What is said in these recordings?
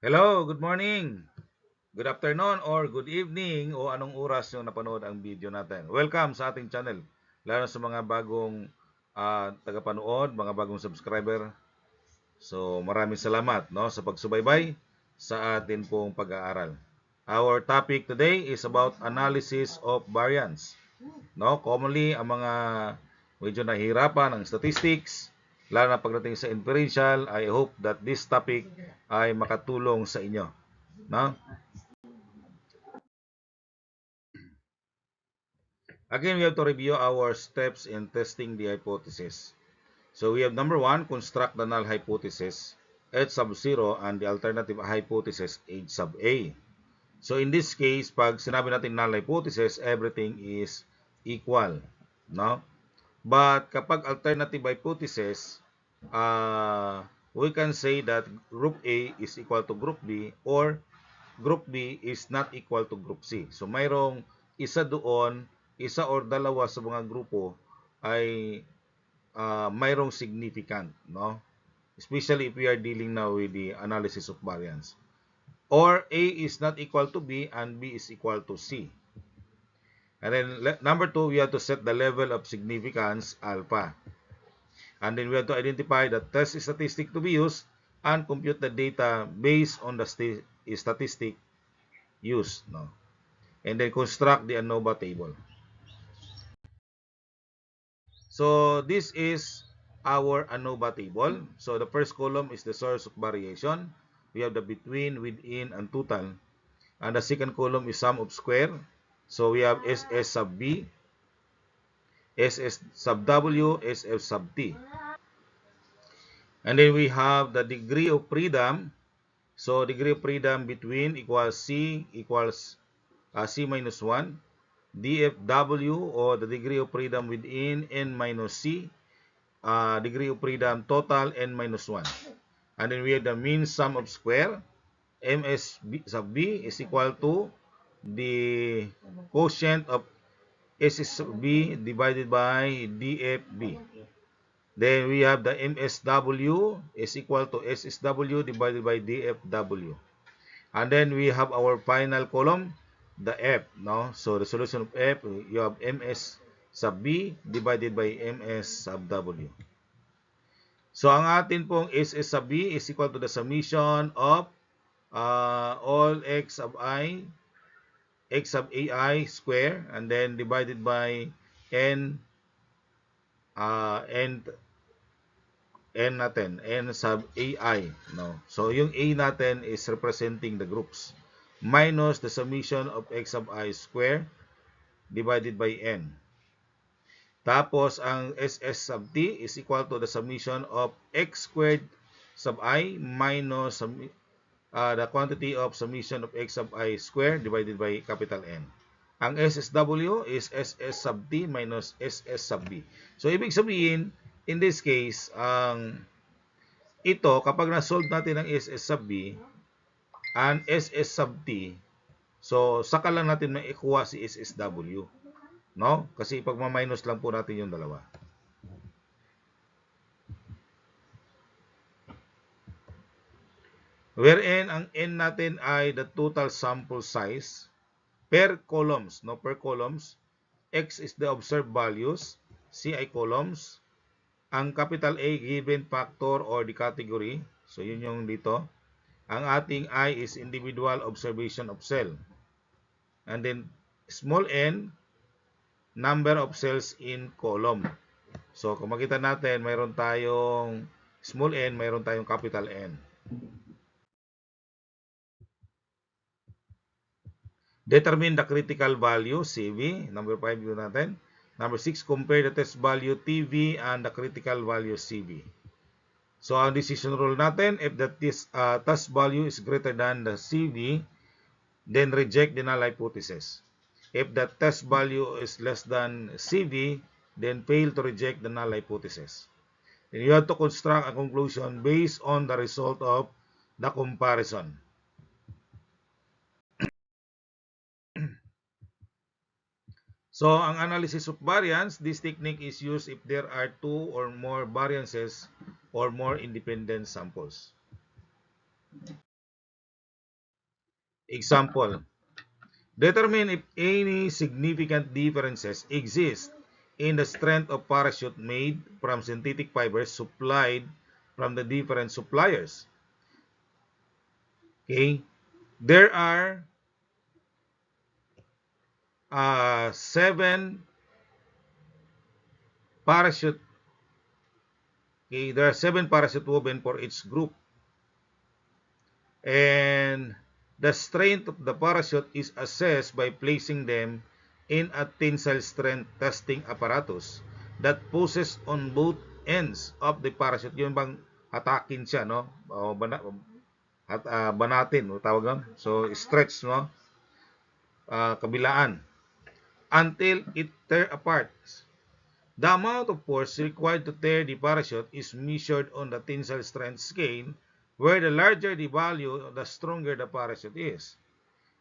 Hello, good morning, good afternoon, or good evening o anong oras yung napanood ang video natin. Welcome sa ating channel, lalo sa mga bagong tagapanood, mga bagong subscriber. So maraming salamat sa pagsubaybay sa atin pong pag-aaral. Our topic today is about analysis of variance. Commonly, ang mga medyo nahihirapan ng statistics, lalo na pagdating sa inferential, I hope that this topic ay makatulong sa inyo. Again, we have to review our steps in testing the hypothesis. So we have number 1, construct the null hypothesis, H sub 0, and the alternative hypothesis, H sub A. So in this case, pag sinabi natin null hypothesis, everything is equal. But kapag alternative hypothesis, we can say that group A is equal to group B or group B is not equal to group C. So mayroong isa doon, isa or dalawa sa mga grupo ay mayroong significant, especially if we are dealing now with the analysis of variance. Or A is not equal to B and B is equal to C. And then number 2, we have to set the level of significance alpha. And then we have to identify the test statistic to be used and compute the data based on the statistic used. And then construct the ANOVA table. So this is our ANOVA table. So the first column is the source of variation. We have the between, within, and total. And the second column is sum of square. So we have SS sub B, SS sub W, SF sub T. And then we have the degree of freedom. So degree of freedom between equals C equals C minus 1. DFW, or the degree of freedom within N minus C. Degree of freedom total N minus 1. And then we have the mean sum of square. MS sub B is equal to the quotient of S sub B divided by DFB. Then we have the MSW is equal to SSW divided by DFW. And then we have our final column, the F. So the solution of F, you have MS sub B divided by MS sub W. So ang atin pong SS sub B is equal to the summation of all x sub I, x sub AI square, and then divided by N, N natin, N sub AI. So yung A natin is representing the groups minus the summation of x sub I square divided by N. Tapos ang SS sub T is equal to the summation of x squared sub I minus the quantity of summation of x sub I square divided by capital N. Ang SSW is SS sub T minus SS sub B. So ibig sabihin, in this case, ito, kapag na-solve natin ang SS sub B and SS sub T, so saka lang natin maikuha si SSW. Kasi ipagmaminus lang po natin yung dalawa. Wherein ang N natin ay the total sample size per columns. Per columns. X is the observed values. C ay columns. Ang capital A, given factor or the category. So, yun yung dito. Ang ating I is individual observation of cell. And then, small n, number of cells in column. So, kung makita natin, mayroon tayong small n, mayroon tayong capital N. Determine the critical value, CV. Number 5 yun natin. Number 6, compare the test value TV and the critical value CV. So, ang decision rule natin, if the test value is greater than the CV, then reject the null hypothesis. If the test value is less than CV, then fail to reject the null hypothesis. Then you have to construct a conclusion based on the result of the comparison. So, ang analysis of variance, this technique is used if there are two or more variances or more independent samples. Example, determine if any significant differences exist in the strength of parachute made from synthetic fibers supplied from the different suppliers. Okay? There are 7 parachute. Okay? There are 7 parachute woven for each group. And the strength of the parachute is assessed by placing them in a tensile strength testing apparatus that poses on both ends of the parachute. Yung bang hatakin siya, no? O banatin, o tawag nun. So, stretch, no? Kabilaan. Until it tear apart. The amount of force required to tear the parachute is measured on the tensile strength scale, where the larger the value, the stronger the parachute is.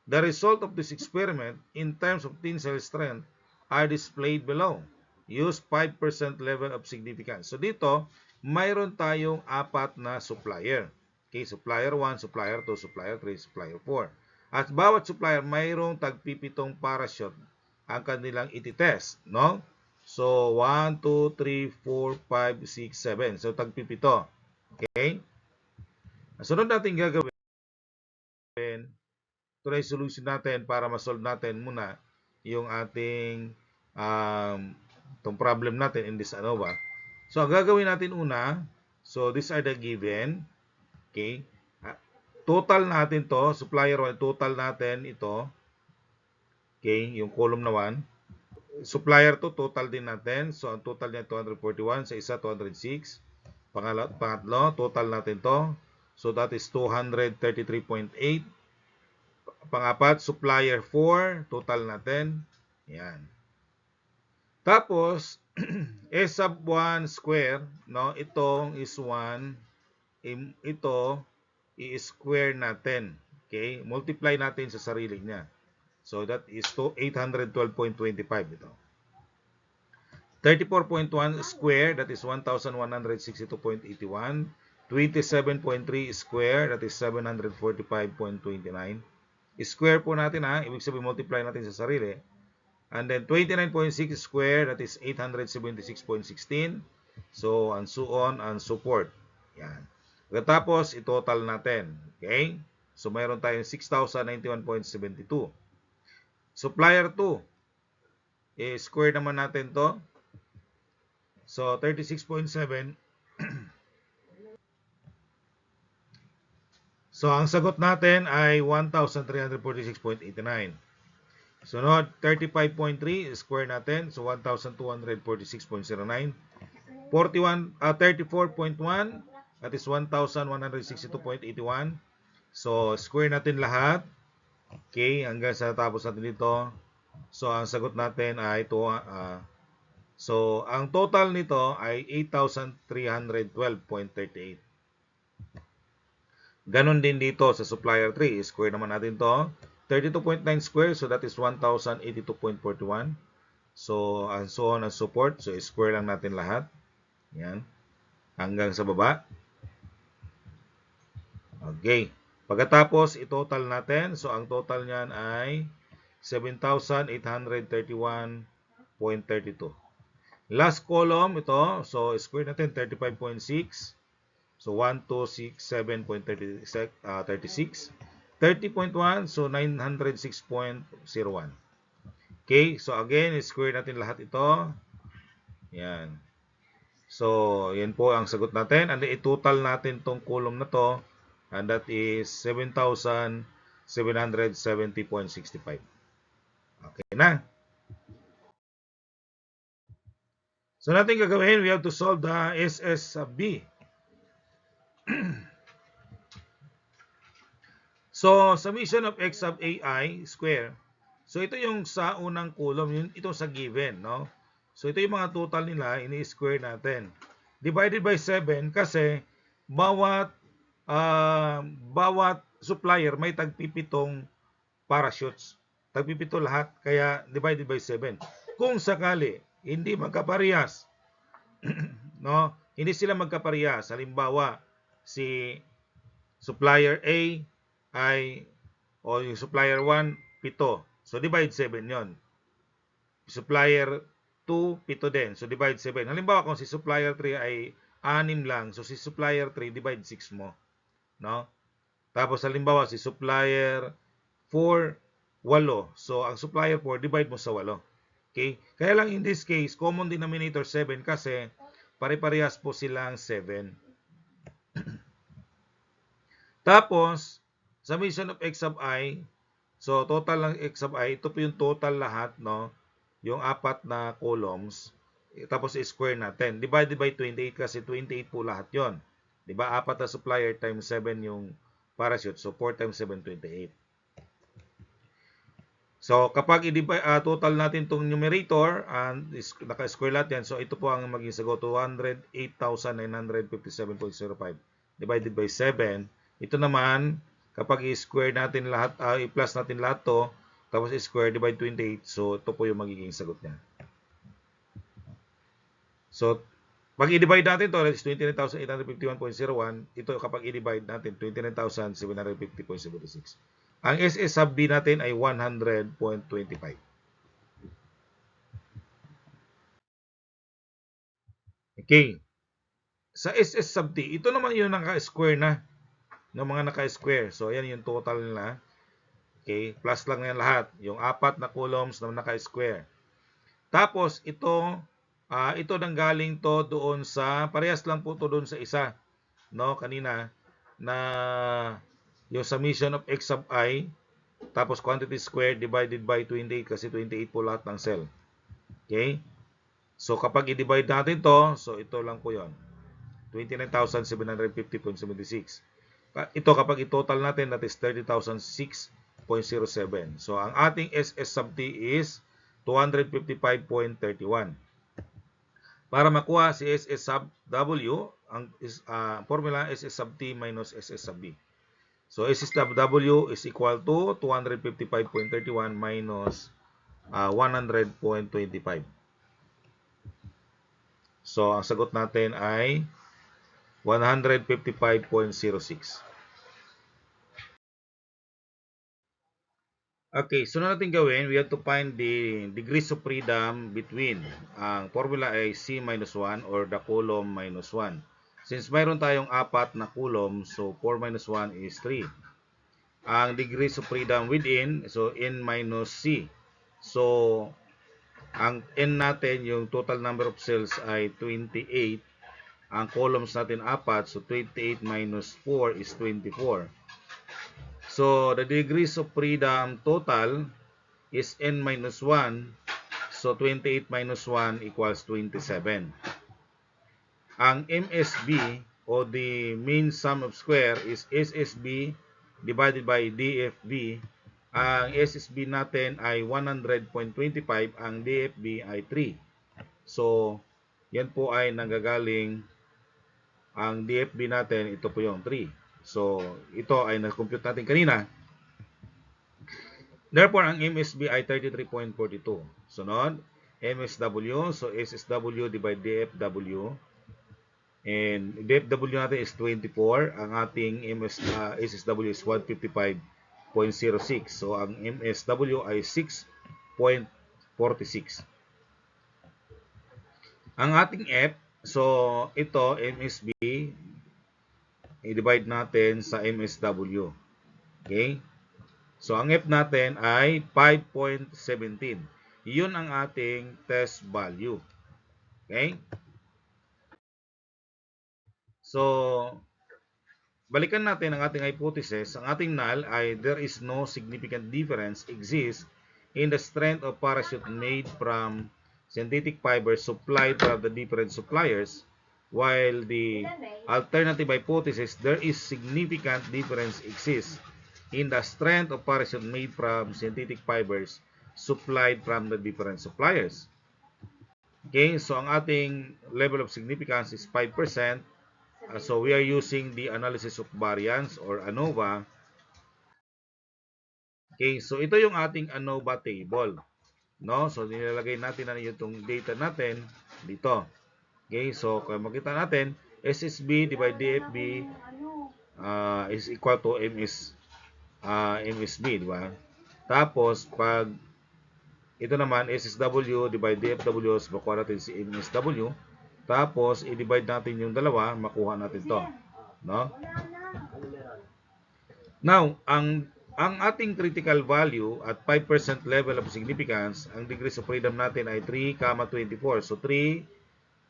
The result of this experiment in terms of tensile strength are displayed below. Use 5% level of significance. So dito, mayroon tayong 4 na supplier. Okay, supplier 1, supplier 2, supplier 3, supplier 4. At bawat supplier mayroong tagpipitong parachute ang kanilang ititest, no? So 1, 2, 3, 4, 5, 6, 7. So tagpipito. Okay? Sunod natin gagawin, ito na yung solution natin para ma-solve natin muna yung ating itong problem natin in this ANOVA. So, ang gagawin natin una, so these are the given. Okay? Total natin to, supplier 1, total natin ito. Okay? Yung column na 1. Supplier 2, total din natin. So, ang total niya 241, sa isa 206. Pangatlo, total natin to. So, that is 233.8. Pangapat, supplier 4, total natin. Yan. Tapos, S sub 1 square, no? Itong is 1. Ito, i-square natin. Okay? Multiply natin sa sarili niya. So, that is 812.25 ito. 34.1 square, that is 1,162.81. 27.3 square, that is 745.29. Square po natin ibig sabihin multiply natin sa sarili. And then 29.6 square, that is 876.16. So, and so on and so forth. Yan. Tapos, i-total natin. Okay? So, mayroon tayong 6,091.72. Supplier 2. I-square naman natin to. So, 36.7. So, ang sagot natin ay 1,346.89. Sunod, 35.3, square natin. So, 1,246.09. 34.1, that is 1,162.81. So, square natin lahat. Okay, hanggang sa tapos natin dito. So, ang sagot natin ay ito. So, ang total nito ay 8,312.38. Ganon din dito sa supplier 3. Square naman natin to. 32.9 square, so that is 1,082.41. So, and so on and so forth. So, square lang natin lahat. Yan. Hanggang sa baba. Okay. Pagkatapos, i-total natin. So, ang total niyan ay 7,831.32. Last column, ito. So, square natin 35.6. So, 1,267.36. 30.1, so 906.01. Okay, so again, square natin lahat ito. Yan. So, yan po ang sagot natin. And i-total natin tong column na to. And that is 7,770.65. Okay na. So, natin gagawin, we have to solve the SS sub B. So, summation of x sub ai square. So, ito yung sa unang column, ito sa given, no? So, ito yung mga total nila, ini-square natin. Divided by 7 kasi bawat supplier may tagpipitong parachutes. Tagpipito lahat, kaya divided by 7. Kung sakali, hindi magkaparehas, no? Hindi sila magkaparehas. Halimbawa, si supplier A ay O yung supplier 1, 7. So, divide 7 yon. Supplier 2, 7 din. So, divide 7. Halimbawa, kung si supplier 3 ay 6 lang. So, si supplier 3, divide 6 mo. No? Tapos, halimbawa, si supplier 4, 8. So, ang supplier 4, divide mo sa 8. Okay? Kaya lang in this case, common denominator 7 kasi pare-parehas po silang 7. Tapos, summation of x sub I, so total ng x sub I, ito po yung total lahat, no? Yung apat na columns. Tapos square natin. Divided by 28 kasi 28 po lahat yon. Diba? Apat na supplier times 7 yung parachute. So, 4 times 7, 28. So, kapag total natin itong numerator, and naka-square lahat yan, so ito po ang maging sagot, 208,957.05 divided by 7. Ito naman, kapag i-square natin lahat, i-plus natin lahat to, tapos i-square divide 28, so ito po yung magiging sagot niya. So, pag i-divide natin to, that is 29,851.01, ito kapag i-divide natin, 29,750.76. Ang SS sub D natin ay 100.25. Okay. Sa SS sub D, ito naman yung naka-square na. Ng mga naka-square. So, ayan yung total nila. Okay. Plus lang yan lahat. Yung apat na columns na naka-square. Tapos, ito nanggaling to doon sa, parehas lang po to doon sa isa. No, kanina, na yung summation of x sub I, tapos quantity squared divided by 28 kasi 28 po lahat ng cell. Okay? So, kapag i-divide natin to, so ito lang po yon, 29,750.76. Ito kapag i-total natin, that is 30,006.07. So, ang ating SS sub T is 255.31. Para makuha si SS sub W, ang formula SS sub T minus SS sub B. So, SS sub W is equal to 255.31 minus 100.25. So, ang sagot natin ay 155.06. Okay, so na natin gawin, we have to find the degrees of freedom between. Ang formula ay C minus 1 or the coulomb minus 1. Since mayroon tayong apat na coulomb, so 4 minus 1 is 3. Ang degrees of freedom within, so N minus C. So, ang N natin, yung total number of cells ay 28. Ang columns natin apat, so 28 minus 4 is 24. So, the degrees of freedom total is N minus 1. So, 28 minus 1 equals 27. Ang MSB o the mean sum of square is SSB divided by DFB. Ang SSB natin ay 100.25. Ang DFB ay 3. So, yan po ay nanggagaling. Ang DFB natin, ito po yung 3. So, ito ay na-compute natin kanina. Therefore, ang MSB ay 33.42. Sunod, MSW. So, SSW divided DFW. And DFW natin is 24. Ang ating SSW is 155.06. So, ang MSW ay 6.46. Ang ating F, so ito, MSB, i-divide natin sa MSW. Okay? So, ang F natin ay 5.17. Yun ang ating test value. Okay? So, balikan natin ang ating hypothesis. Ang ating null ay there is no significant difference exists in the strength of parachute made from synthetic fibers supplied from the different suppliers, while the alternative hypothesis, there is significant difference exists in the strength of parachute made from synthetic fibers supplied from the different suppliers. Okay, so ang ating level of significance is 5%. So we are using the analysis of variance or ANOVA. Okay, so ito yung ating ANOVA table. No? So, nilalagay natin na yung data natin dito. Okay, so kung makita natin, SSB divided DFB is equal to MS MSB, di ba? Tapos, pag ito naman, SSW divide DFW, so makuha natin si MSW. Tapos, i-divide natin yung dalawa, makuha natin to. No? Now, ang ating critical value at 5% level of significance, ang degrees of freedom natin ay 3, 24. So, 3,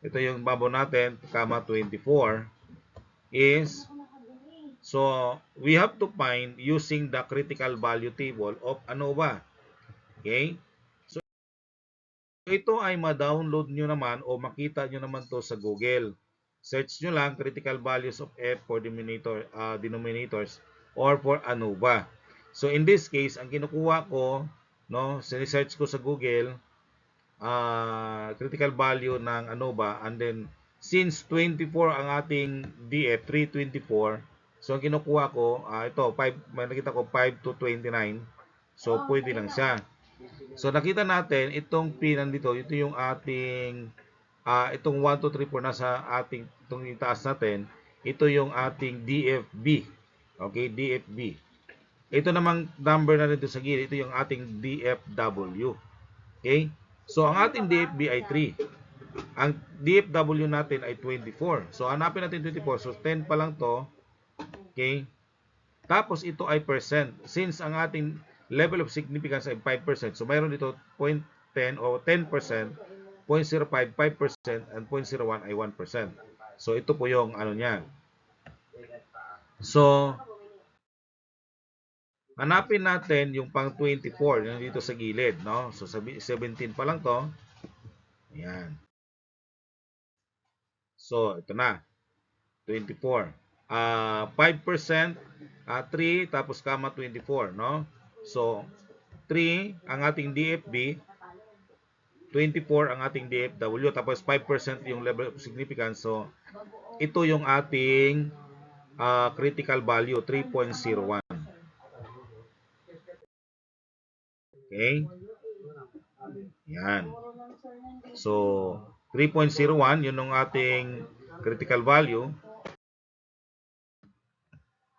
ito yung babo natin, 24 is, so, we have to find using the critical value table of ANOVA. Okay? So, ito ay ma-download nyo naman o makita nyo naman to sa Google. Search nyo lang critical values of F for denominators or for ANOVA. So in this case, ang kinukuha ko, no, sinesearch ko sa Google, critical value ng ANOVA, and then since 24 ang ating DF, 324, so ang kinukuha ko, ito, 5, may nakita ko 5 to 29, so pwede lang siya. So nakita natin itong P nandito, ito yung ating itong 1 2 3 4 nasa ating itong itaas natin, ito yung ating DFB. Okay, DFB. Ito namang number na dito sa gilid, ito yung ating DFW. Okay? So ang ating DFB ay 3. Ang DFW natin ay 24. So hanapin natin 24. So 10 pa lang to. Okay? Tapos ito ay percent. Since ang ating level of significance ay 5%, so mayroon dito 0.10 o 10%, 0.05, 5%, and 0.01 ay 1%. So ito po yung ano niya. So hanapin natin yung pang 24, yung dito sa gilid, no? So 17 pa lang to. Ayan. So ito na. 24. 5%, 3, tapos kama 24, no? So 3 ang ating DFB, 24 ang ating DFW, tapos 5% yung level of significance. So ito yung ating critical value, 3.01. Okay? Yan. So 3.01 yun ang ating critical value.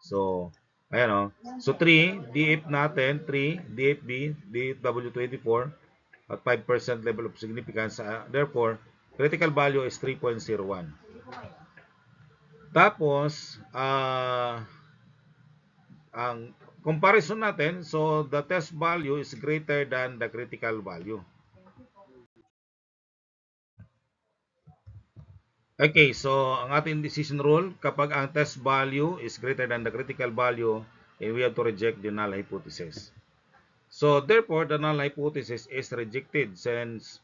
So ayan o. So 3, DF natin, 3, DFB, DFW24, at 5% level of significance. Therefore, critical value is 3.01. Tapos, ang comparison natin, so the test value is greater than the critical value. Okay, so ang ating decision rule, kapag ang test value is greater than the critical value, we have to reject the null hypothesis. So therefore, the null hypothesis is rejected since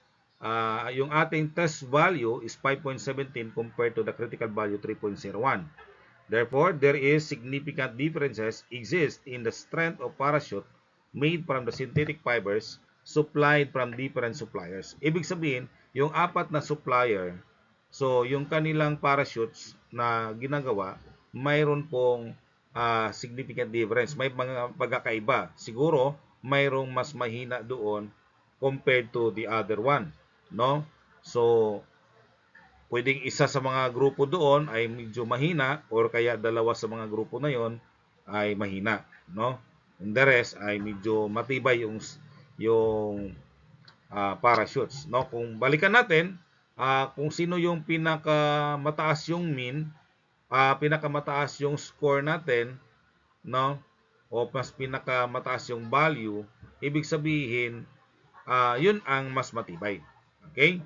yung ating test value is 5.17 compared to the critical value 3.01. Therefore, there is significant differences exist in the strength of parachute made from the synthetic fibers supplied from different suppliers. Ibig sabihin, yung apat na supplier, so yung kanilang parachutes na ginagawa, mayroon pong significant difference. May mga pagkakaiba. Siguro, mayroong mas mahina doon compared to the other one. No? So, pwedeng isa sa mga grupo doon ay medyo mahina or kaya dalawa sa mga grupo na yon ay mahina. No? And the rest ay medyo matibay yung parachutes. No? Kung balikan natin, kung sino yung pinakamataas yung mean, pinakamataas yung score natin, no? O mas pinakamataas yung value, ibig sabihin, yun ang mas matibay. Okay?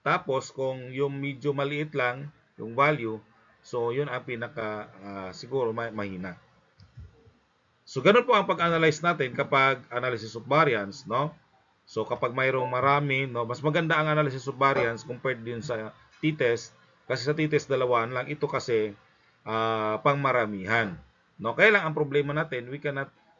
Tapos, kung yung medyo maliit lang, yung value, so yun ang siguro mahina. So, ganun po ang pag-analyze natin kapag analysis of variance, no? So kapag mayroong marami, no, mas maganda ang analysis of variance compared din sa t-test kasi sa t-test dalawan lang, ito kasi pangmaramihan. No, kaya lang ang problema natin,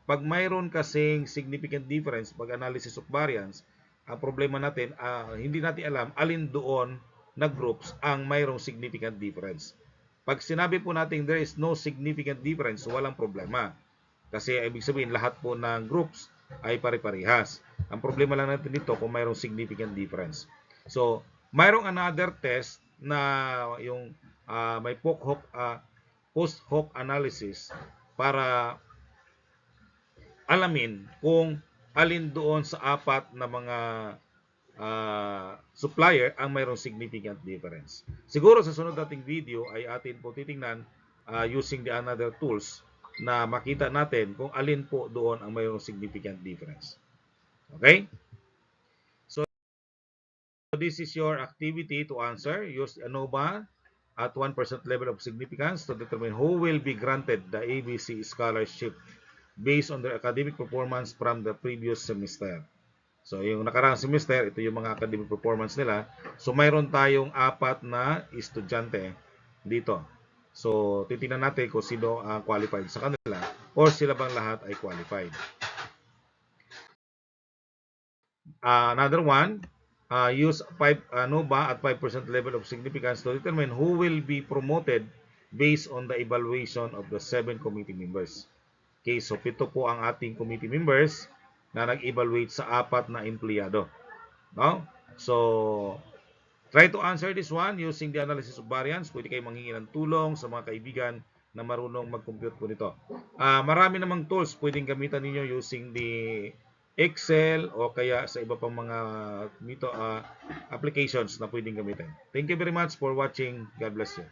pag mayroon kasing significant difference pag analysis of variance, ang problema natin, hindi natin alam alin doon na groups ang mayroong significant difference. Pag sinabi po natin there is no significant difference, walang problema. Kasi ibig sabihin lahat po ng groups ay pare-parehas. Ang problema lang natin dito kung mayroong significant difference. So, mayroong another test na yung may post hoc analysis para alamin kung alin doon sa apat na mga supplier ang mayroong significant difference. Siguro sa sunod nating video ay atin po titingnan using the another tools na makita natin kung alin po doon ang mayroong significant difference. Okay? So this is your activity to answer. Use ANOVA at 1% level of significance to determine who will be granted the ABC scholarship based on their academic performance from the previous semester. So, yung nakaraang semester, ito yung mga academic performance nila. So, mayroon tayong 4 na estudyante dito. So, titingnan natin kung sino ang qualified sa kanila or sila bang lahat ay qualified. Another one, use ANOVA at 5% level of significance to determine who will be promoted based on the evaluation of the 7 committee members. Okay, so 7 po ang ating committee members na nag-evaluate sa 4 na empleyado. No? So, try to answer this one using the analysis of variance. Pwede kayo manghingi ng tulong sa mga kaibigan na marunong mag-compute po nito. Marami namang tools pwedeng gamitan ninyo using the Excel o kaya sa iba pang mga applications na pwedeng gamitin. Thank you very much for watching. God bless you.